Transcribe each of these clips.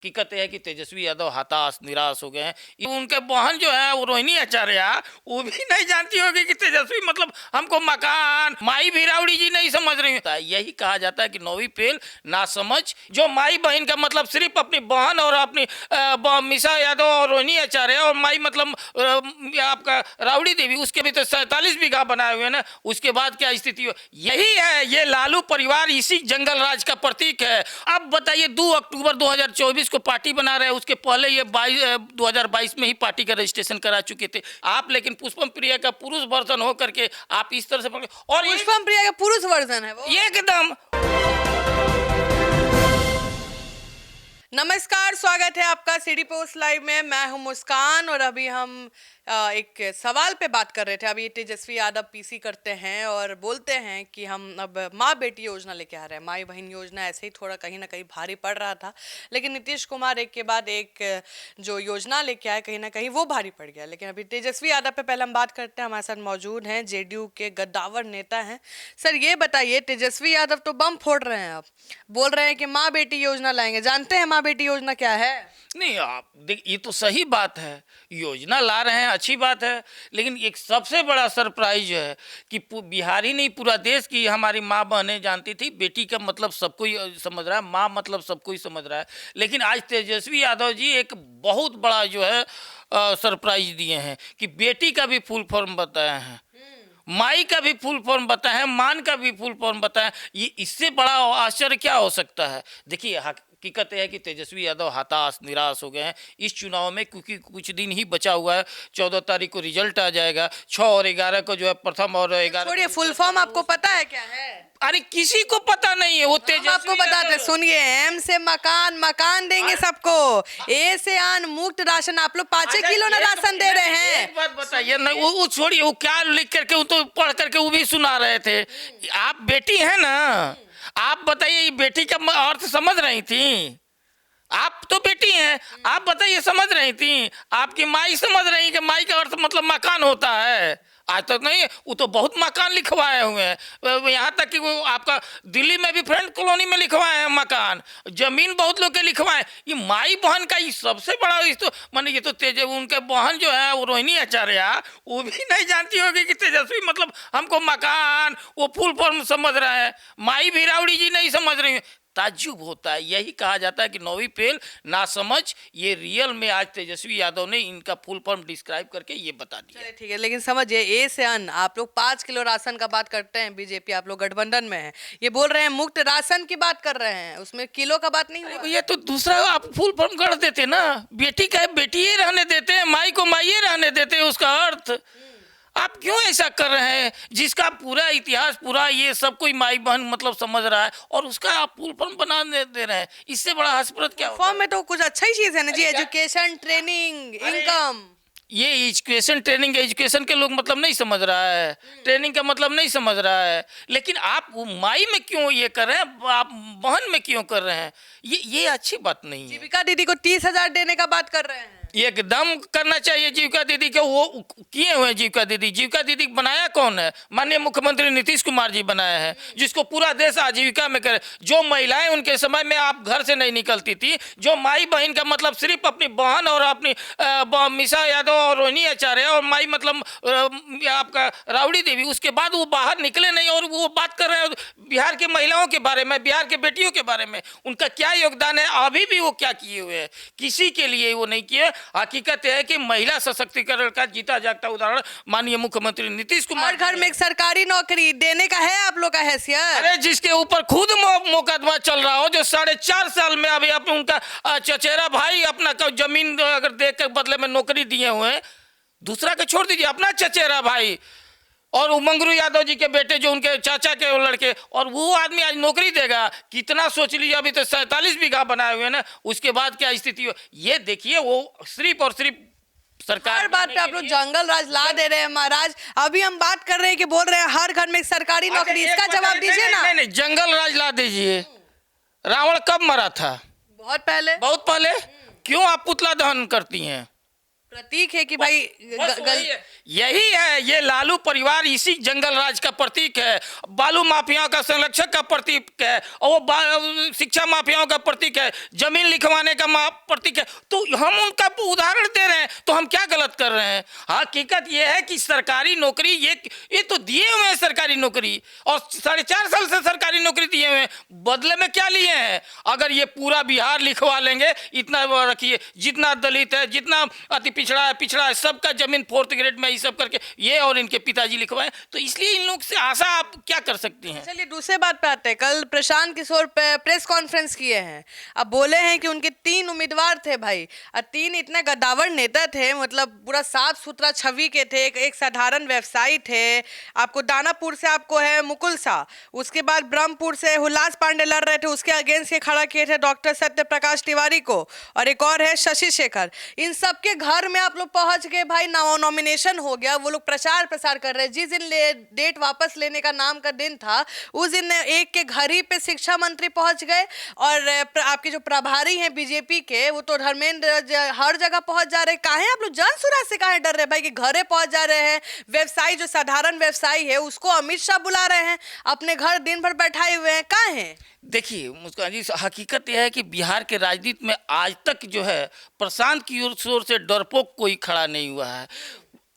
हकीकत है कि तेजस्वी यादव हताश निराश हो गए हैं। ये उनके बहन जो है वो रोहिणी आचार्य, वो भी नहीं जानती होगी कि तेजस्वी मतलब हमको मकान, माई भिरावड़ी जी नहीं समझ रही होता। यही कहा जाता है कि नौवीं फेल ना समझ। जो माई बहन का मतलब सिर्फ अपनी बहन और अपनी मिसा यादव और रोहिणी आचार्य, और माई मतलब आपका रावड़ी देवी, उसके भी तो 47 बीघा बनाए हुए ना। उसके बाद क्या स्थिति हो, यही है ये लालू परिवार, इसी जंगल राज का प्रतीक है। अब बताइए 2 अक्टूबर 2024 को पार्टी बना रहे हैं, उसके पहले ये 2022 में ही पार्टी का रजिस्ट्रेशन करा चुके थे आप। लेकिन पुष्पम प्रिया का पुरुष वर्जन हो करके आप इस तरह से और पुष्पम प्रिया का पुरुष वर्जन है वो एकदम। नमस्कार, स्वागत है आपका सिटी पोस्ट लाइव में। मैं हूं मुस्कान और अभी हम एक सवाल पे बात कर रहे थे। अभी तेजस्वी यादव पीसी करते हैं और बोलते हैं कि हम अब माँ बेटी योजना लेके आ रहे हैं। माई बहन योजना ऐसे ही थोड़ा कहीं ना कहीं भारी पड़ रहा था, लेकिन नीतीश कुमार एक के बाद एक जो योजना लेके आए कहीं ना कहीं वो भारी पड़ गया। लेकिन अभी तेजस्वी यादव पे पहले हम बात करते हैं। हमारे साथ मौजूद हैं जेडीयू के गद्दावर नेता हैं। सर ये बताइए, तेजस्वी यादव तो बम फोड़ रहे हैं, आप बोल रहे हैं कि माँ बेटी योजना लाएंगे। जानते हैं माँ बेटी योजना क्या है? नहीं, आप देख, ये तो सही बात है, योजना ला रहे हैं, अच्छी बात है। लेकिन एक सबसे बड़ा सरप्राइज है कि बिहारी नहीं पूरा देश की हमारी माँ बहनें जानती थी बेटी का मतलब सब कोई समझ रहा है, माँ मतलब सब कोई समझ रहा है। लेकिन आज तेजस्वी यादव जी एक बहुत बड़ा जो है सरप्राइज दिए हैं कि बेटी का भी फुल फॉर्म बताया है, माई का भी फुल फॉर्म बताया है, मान का भी फुल फॉर्म बताया। ये इससे बड़ा आश्चर्य क्या हो सकता है? देखिए, हकीकत है कि तेजस्वी यादव हताश निराश हो गए हैं इस चुनाव में, क्योंकि कुछ दिन ही बचा हुआ है। 14 तारीख को रिजल्ट आ जाएगा, 6 और 11 को जो है प्रथम और 11। छोड़िए, फुल फॉर्म आपको पता है क्या है? अरे किसी को पता नहीं है। वो तेजस्वी आपको बताते, सुनिए। एम से मकान, मकान देंगे सबको। ए से अन्न, मुफ्त राशन। आप लोग 5 किलो ना राशन दे रहे हैं। एक बात बताइए ना, वो छोड़िए, वो क्या लिख करके, वो तो पढ़ करके वो भी सुना रहे थे। आप बेटी है ना, आप बताइए ये बेटी का अर्थ समझ रही थी? आप तो बेटी हैं, आप बताइए समझ रही थी? आपकी माई समझ रही कि माई का अर्थ मतलब मकान होता है? आज तक नहीं, वो तो बहुत मकान लिखवाए हुए हैं। यहाँ तक कि वो आपका दिल्ली में भी फ्रेंड कॉलोनी में लिखवाए हैं मकान, जमीन बहुत लोग के लिखवाए। ये माई बहन का ये सबसे बड़ा तो माने, ये तो उनके बहन जो है वो रोहिणी आचार्य, वो भी नहीं जानती होगी कि तेजस्वी मतलब हमको मकान, वो फुल फॉर्म समझ रहा है। माई भिरावड़ी जी नहीं समझ रही। ताज्जुब होता है। यही कहा जाता है कि नौवीं फेल ना समझ। ये रियल में आज तेजस्वी यादव ने इनका फुल फॉर्म डिस्क्राइब करके ये बता दिया। चलिए ठीक है, लेकिन समझिए, ए से अन्न, आप लोग 5 किलो राशन का बात करते हैं। बीजेपी, आप लोग गठबंधन में है, ये बोल रहे हैं मुफ्त राशन की बात कर रहे हैं, उसमें किलो का बात नहीं हुआ। ये तो दूसरा आप फुल फॉर्म कर देते ना, बेटी का बेटी ही रहने देते हैं, माई को माई रहने देते हैं, उसका अर्थ। आप क्यों ऐसा कर रहे हैं? जिसका पूरा इतिहास, पूरा ये सब कोई माई बहन मतलब समझ रहा है, और उसका आप फुल फॉर्म बना दे रहे हैं। इससे बड़ा हास्यप्रद क्या फॉर्म में तो कुछ अच्छा ही चीज है ना जी, एजुकेशन, ट्रेनिंग, इनकम। ये एजुकेशन ट्रेनिंग, एजुकेशन के लोग मतलब नहीं समझ रहा है, ट्रेनिंग का मतलब नहीं समझ रहा है। लेकिन आप माई में क्यों ये कर रहे हैं, आप बहन में क्यों कर रहे हैं? ये अच्छी बात नहीं है। जीविका दीदी को 30,000 देने का बात कर रहे हैं। एकदम करना चाहिए जीविका दीदी के। वो किए हुए जीविका दीदी, जीविका दीदी बनाया कौन है? माननीय मुख्यमंत्री नीतीश कुमार जी बनाया है, जिसको पूरा देश आजीविका में करे। जो महिलाएं उनके समय में आप घर से नहीं निकलती थी, जो माई बहन का मतलब सिर्फ अपनी बहन और अपनी मिसा यादव और रोहिणी आचार्य, और माई मतलब आपका रावड़ी देवी, उसके बाद वो बाहर निकले नहीं। और वो बात कर रहे हैं बिहार के महिलाओं के बारे में, बिहार के बेटियों के बारे में, उनका क्या योगदान है, अभी भी वो क्या किए हुए हैं? किसी के लिए वो नहीं किए। हकीकत है कि महिला सशक्तिकरण का जीता जागता उदाहरण माननीय मुख्यमंत्री नीतीश कुमार। घर में एक सरकारी नौकरी देने का है आप लोग का हैसियत? अरे जिसके ऊपर खुद मुकदमा चल रहा हो, जो 4.5 साल में अभी अपने उनका चचेरा भाई अपना जमीन अगर देख के बदले में नौकरी दिए हुए हैं, दूसरा के छोड़ दीजिए, अपना चचेरा भाई और मंगरू यादव जी के बेटे जो उनके चाचा के लड़के, और वो आदमी आज नौकरी देगा? कितना सोच लीजिए। अभी तो 47 बीघा बनाए हुए हैं ना, उसके बाद क्या स्थिति हो ये देखिए। वो सिर्फ और सिर्फ सरकार, हर बात पे आप लोग जंगल राज ला दे रहे हैं महाराज। अभी हम बात कर रहे हैं कि बोल रहे हैं हर घर में एक सरकारी नौकरी, इसका जवाब दीजिए ना। नहीं, जंगल राज ला दीजिए। रावण कब मरा था? बहुत पहले। बहुत पहले। क्यों आप पुतला दहन करती हैं? प्रतीक है कि भाई बस वही है। यही है, ये लालू परिवार इसी जंगल राज का प्रतीक है, बालू माफियाओं का संरक्षक का प्रतीक है, और वो शिक्षा माफियाओं का प्रतीक है, जमीन लिखवाने का प्रतीक है। तो हम उनका उदाहरण दे रहे हैं, तो हम क्या गलत कर रहे हैं? हकीकत ये है कि सरकारी नौकरी ये तो दिए हुए हैं सरकारी नौकरी, और 4.5 साल से सरकारी नौकरी दिए हुए हैं, बदले में क्या लिए हैं? अगर ये पूरा बिहार लिखवा लेंगे, इतना रखिए, जितना दलित है, जितना अति पिछड़ा है, सबका जमीन 4th ग्रेड में ये सब करके ये और इनके पिताजी लिखवाए, तो इसलिए इन लोग से आशा आप क्या कर सकती हैं? चलिए दूसरे बात पे आते हैं। कल प्रशांत किशोर प्रेस कॉन्फ्रेंस किए हैं, अब बोले हैं कि उनके 3 उम्मीदवार थे भाई, और 3 इतने गद्दावर नेता थे, मतलब पूरा साफ सुथरा छवि के थे, एक साधारण व्यवसायी थे। आपको दानापुर से आपको है मुकुल शाह, उसके बाद ब्रह्मपुर से हुल्लास पांडे लड़ रहे थे, उसके अगेंस्ट खड़ा किए थे डॉक्टर सत्य प्रकाश तिवारी को, और एक और है शशि शेखर। इन सबके घर में आप लोग पहुंच गए भाई, नॉमिनेशन हो गया, वो लोग प्रचार प्रसार कर रहे हैं। जिस दिन डेट वापस लेने का नाम का दिन था, उस दिन एक के घर ही पे शिक्षा मंत्री पहुंच गए, और आपके जो प्रभारी हैं बीजेपी के, वो तो धर्मेंद्र हर जगह पहुंच जा रहे हैं। काहे आप लोग जन सुराज से काहे डर रहे भाई कि घरे पहुंच जा रहे हैं? व्यवसायी जो साधारण व्यवसायी है उसको अमित शाह बुला रहे हैं, अपने घर दिन भर बैठाए हुए हैं, काहे? देखिए मुस्कान जी, हकीकत यह है कि बिहार के राजनीति में आज तक जो है प्रशांत किशोर से डरपोक कोई खड़ा नहीं हुआ है।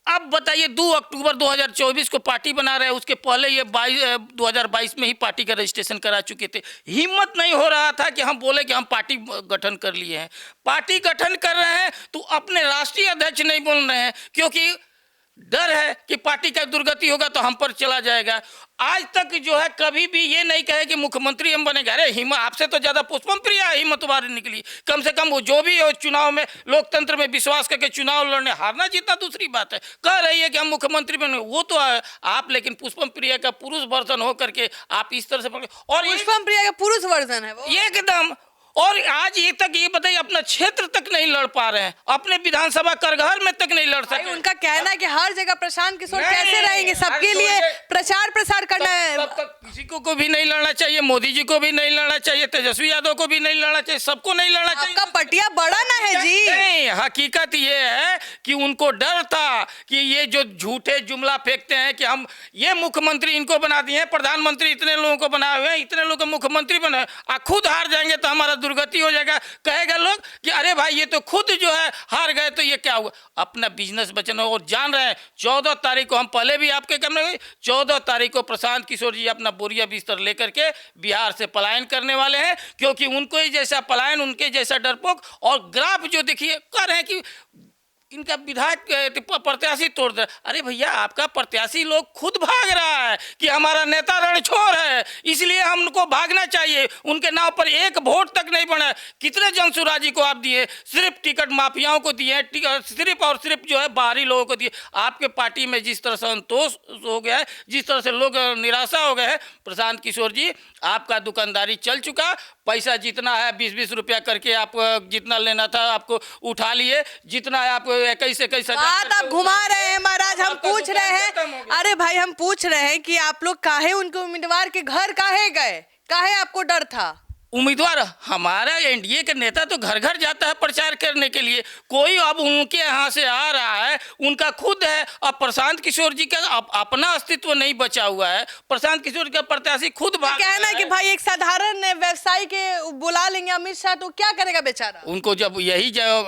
अब बताइए, 2 अक्टूबर 2024 को पार्टी बना रहे हैं, उसके पहले ये 2022 में ही पार्टी का रजिस्ट्रेशन करा चुके थे। हिम्मत नहीं हो रहा था कि हम बोले कि हम पार्टी गठन कर लिए हैं। पार्टी गठन कर रहे हैं तो अपने राष्ट्रीय अध्यक्ष नहीं बोल रहे हैं, क्योंकि डर है कि पार्टी का दुर्गति होगा तो हम पर चला जाएगा। आज तक जो है कभी भी ये नहीं कहे कि मुख्यमंत्री हम बनेंगे। अरे हिम्मत, आपसे तो ज्यादा पुष्पम प्रिया हिम्मत तुम्हारी निकली। कम से कम वो जो भी हो, चुनाव में लोकतंत्र में विश्वास करके चुनाव लड़ने, हारना जीतना दूसरी बात है, कह रही है कि हम मुख्यमंत्री बने, वो तो आप, लेकिन पुष्पम प्रिया का पुरुष वर्जन हो करके आप इस तरह से और पुष्पम प्रिया का पुरुष वर्जन है वो एकदम। और आज ये तक ये बताइए, अपना क्षेत्र तक नहीं लड़ पा रहे हैं, अपने विधानसभा करघर में तक नहीं लड़ सके। उनका कहना है कि हर जगह प्रशांत किशोर कैसे रहेंगे, सबके लिए प्रचार प्रसार करना है। तब तक किसी को भी नहीं लड़ना चाहिए, मोदी जी को भी नहीं लड़ना चाहिए, तेजस्वी यादव को भी नहीं लड़ना चाहिए, सबको नहीं लड़ना चाहिए। आपका पटिया बड़ा ना है जी। नहीं, हकीकत ये है कि उनको डर था कि ये जो झूठे जुमला फेंकते हैं कि हम ये मुख्यमंत्री इनको बना दिए हैं, प्रधानमंत्री इतने लोगों को बनाए हुए हैं, इतने लोगों को मुख्यमंत्री बना, खुद हार जाएंगे तो हमारा दुर्गति हो जाएगा। कहेगा लोग कि अरे भाई ये तो खुद जो है हार गए, तो ये क्या हुआ? अपना बिजनेस बचाना। और जान रहे हैं 14 तारीख को, हम पहले भी आपके कैमरे में, 14 तारीख को प्रशांत किशोर जी अपना बोरिया बिस्तर लेकर के बिहार से पलायन करने वाले हैं, क्योंकि उनको ही जैसा पलायन, उनके जैसा डरपोक। और ग्राफ जो देखिए कह रहे हैं कि इनका विधायक प्रत्याशी तोड़ दे। अरे भैया, आपका प्रत्याशी लोग खुद भाग रहा है कि हमारा नेता रणछोड़ है, इसलिए हमको भागना चाहिए। उनके नाव पर एक वोट तक नहीं बना। कितने जनसुराजी को आप दिए? सिर्फ टिकट माफियाओं को दिए, सिर्फ और सिर्फ जो है बाहरी लोगों को दिए। आपके पार्टी में जिस तरह से संतोष हो गया है, जिस तरह से लोग निराशा हो गए हैं, प्रशांत किशोर जी आपका दुकानदारी चल चुका। पैसा जितना है 20-20 रुपया करके आप जितना लेना था आपको उठा लिए, जितना है आप 21-21 बात आप घुमा रहे हैं महाराज। हम पूछ रहे हैं, अरे भाई हम पूछ रहे हैं कि आप लोग काहे उनके उम्मीदवार के घर काहे गए, काहे आपको डर था? उम्मीदवार हमारा एनडीए के नेता तो घर घर जाता है प्रचार करने के लिए। कोई अब उनके यहाँ से आ रहा है, उनका खुद है। अब प्रशांत किशोर जी का अपना अस्तित्व नहीं बचा हुआ है। प्रशांत किशोर का प्रत्याशी खुद भाग कहना है कि भाई एक साधारण व्यवसायी के बुला लेंगे अमित शाह तो क्या करेगा बेचारा? उनको जब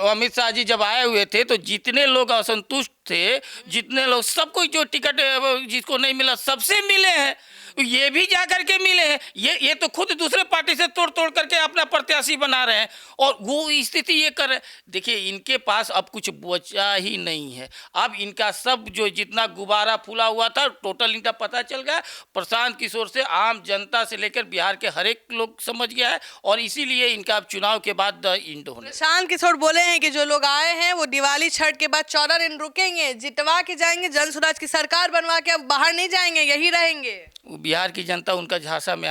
अमित शाह जी जब आए हुए थे तो जितने लोग असंतुष्ट थे, जितने लोग, सबको जो टिकट जिसको नहीं मिला सबसे मिले हैं, ये भी जा करके मिले हैं। ये तो खुद दूसरे पार्टी से तोड़ तोड़ करके अपना प्रत्याशी बना रहे हैं, और वो स्थिति ये कर रहे। देखिए इनके पास अब कुछ बचा ही नहीं है। अब इनका सब जो जितना गुब्बारा फूला हुआ था टोटल इनका पता चल गया। प्रशांत किशोर से आम जनता से लेकर बिहार के हर एक लोग समझ गया है, और इसीलिए इनका अब चुनाव के बाद द इंड होने। प्रशांत किशोर बोले हैं कि जो लोग आए हैं वो दिवाली छठ के बाद 14 दिन रुकेंगे, जितवा के जाएंगे, जन स्वराज की सरकार बनवा के अब बाहर नहीं जाएंगे, यही रहेंगे। बिहार की जनता उनका झांसा में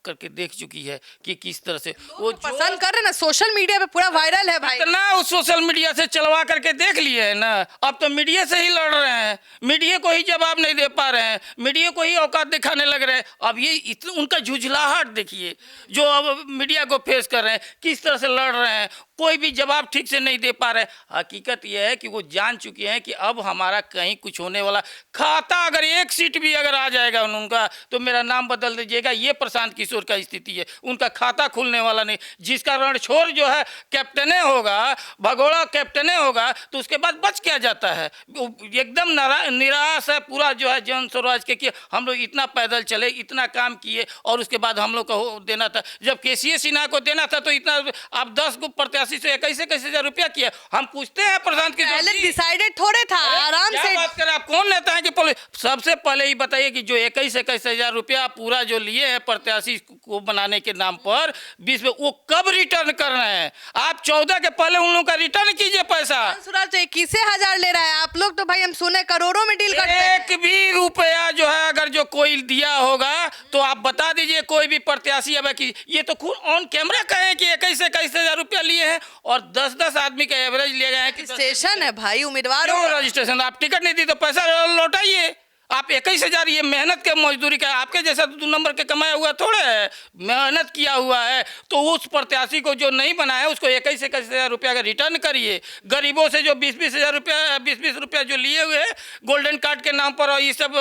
करके देख चुकी है कि किस तरह से वो पसंद कर रहे हैं ना, सोशल मीडिया पे पूरा वायरल है भाई। इतना उस सोशल मीडिया से चलवा करके देख लिए है ना, अब तो मीडिया से ही लड़ रहे हैं, मीडिया को ही जवाब नहीं दे पा रहे हैं, मीडिया को ही औकात दिखाने लग रहे हैं। अब ये इतना उनका झुझलाहट देखिए, जो अब मीडिया को फेस कर रहे हैं, किस तरह से लड़ रहे हैं, कोई भी जवाब ठीक से नहीं दे पा रहे। हकीकत यह है कि वो जान चुके हैं कि अब हमारा कहीं कुछ होने वाला, खाता अगर एक सीट भी अगर आ जाएगा उनका तो मेरा नाम बदल दीजिएगा। ये प्रशांत किशोर का स्थिति है, उनका खाता खुलने वाला नहीं। जिसका रणछोड़ जो है कैप्टने होगा, भगोड़ा कैप्टने होगा, तो उसके बाद बच क्या जाता है। एकदम निराश है पूरा जो है जन स्वराज के कि हम लोग इतना पैदल चले, इतना काम किए और उसके बाद हम लोग को देना था। जब केसीए सिन्हा को देना था तो इतना आप 10 को प्रत्याशी से 21,000 रुपया किया। हम पूछते हैं प्रशांत किशोर पहले जी, डिसाइडेड थोड़े था, आराम क्या से बात करें आप, कौन नेता है कि सबसे पहले ही बताइए कि जो 21,000 रुपया पूरा जो लिए हैं प्रत्याशी को बनाने के नाम पर 20 में, वो कब रिटर्न कर रहे हैं। आप 14 के पहले उन लोगों का रिटर्न कीजिए पैसा। सूरज तो 21,000 ले रहा है, आप लोग तो भाई हम सुने करोड़ों में डील करते हैं। एक भी रुपया जो है अगर जो कोई दिया होगा तो आप बता दीजिए, कोई भी प्रत्याशी अब कि ये तो खुद ऑन कैमरा कहे कि 21,000 रुपया लिए हैं और 10-10 आदमी का एवरेज लिए गए हैं कि स्टेशन है भाई, उम्मीदवार क्यों रजिस्ट्रेशन, आप टिकट नहीं दी तो पैसा लौटाइए। आप 21,000 ये मेहनत के मजदूरी का, आपके जैसा 2 नंबर के कमाया हुआ थोड़े है, मेहनत किया हुआ है। तो उस प्रत्याशी को जो नहीं बनाया उसको 21,000 रुपया का रिटर्न करिए। गरीबों से जो 20,000 रुपया 20 रुपया जो लिए हुए हैं गोल्डन कार्ड के नाम पर और ये सब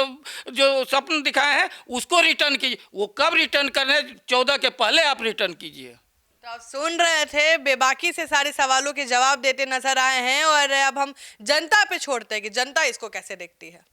जो स्वप्न दिखाए हैं उसको रिटर्न कीजिए। वो कब रिटर्न करने, 14 के पहले आप रिटर्न कीजिए। तो आप सुन रहे थे, बेबाकी से सारे सवालों के जवाब देते नजर आए हैं और अब हम जनता पे छोड़ते हैं कि जनता इसको कैसे देखती है।